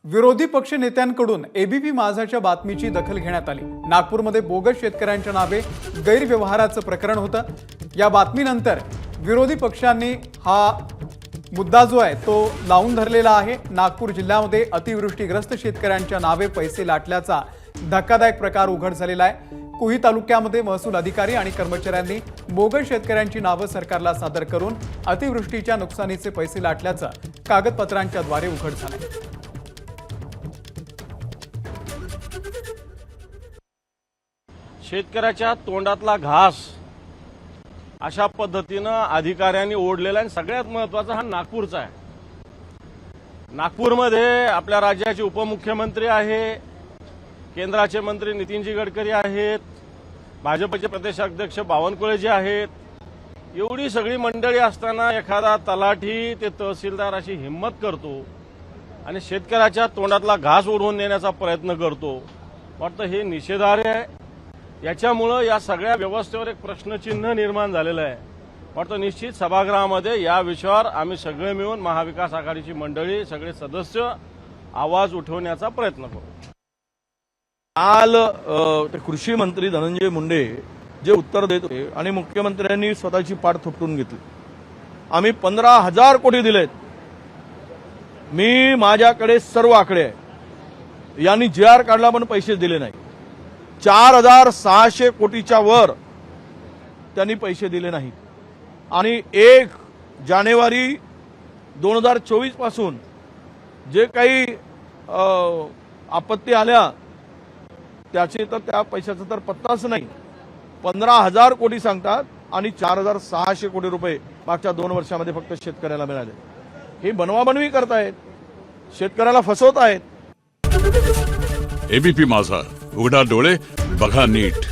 विरोधी पक्ष नेत्यांकडून एबीपी माझाच्या बातमीची दखल घेण्यात आली। नागपूरमध्ये बोगस शेतकऱ्यांच्या नावे गैरव्यवहाराचं प्रकरण होतं। या बातमीनंतर विरोधी पक्षांनी हा मुद्दा जो आहे तो लावून धरलेला आहे। नागपूर जिल्ह्यामध्ये अतिवृष्टीग्रस्त शेतकऱ्यांच्या नावे पैसे लाटल्याचा धक्कादायक प्रकार उघड झालेला आहे। कुही तालुक्यामध्ये महसूल अधिकारी आणि कर्मचाऱ्यांनी बोगस शेतकऱ्यांची नावे सरकारला सादर करून अतिवृष्टीच्या नुकसानीचे पैसे लाटल्याचं कागदपत्रांच्या द्वारे उघड झालंय। शेतकऱ्याच्या तोंडातला घास अशा पद्धतीनं अधिकाऱ्यांनी ओढलेला आहे। सगळ्यात महत्त्वाचा हा नागपूरचा आहे। नागपूरमध्ये आपल्या राज्याचे उपमुख्यमंत्री आहे, केंद्राचे मंत्री नितीनजी गडकरी आहेत, भाजपचे प्रदेशाध्यक्ष बावनकुळेजी आहेत। एवढी सगळी मंडळी असताना एखादा तलाठी ते तहसीलदार अशी हिम्मत करतो आणि शेतकऱ्याच्या तोंडातला घास ओढवून नेण्याचा प्रयत्न करतो। वाटतं हे निषेधार्ह आहे। याच्यामुळे या सगळ्या व्यवस्थेवर एक प्रश्नचिन्ह निर्माण झालेलं आहे। वाटतं निश्चित सभागृहामध्ये या विषयावर आम्ही सगळे मिळून महाविकास आघाडीची मंडळी सगळे सदस्य आवाज उठवण्याचा प्रयत्न करू। काल कृषी मंत्री धनंजय मुंडे जे उत्तर देत होते आणि मुख्यमंत्र्यांनी स्वतःची पाठ थोपटून घेतली। आम्ही 15,000 कोटी दिलेत। मी माझ्याकडे सर्व आकडे आहे। यांनी JR काढला पण पैसे दिले नाही। 4,600 कोटीच्या वर त्यांनी पैसे दिले नाहीत। आणि 1 जानेवारी 2024 पासून जे काही आपत्ती आल्या त्याचे तर त्या पैशाचा तर पत्ताच नाही। 15,000 कोटी सांगतात आणि 4,600 कोटी रुपये मागच्या 2 वर्षामध्ये फक्त शेतकऱ्याला मिळाले। हे बनवाबनवी करतायत, शेतकऱ्याला फसवत आहेत। एबीपी माझा, उघडा डोळे बघा नीट।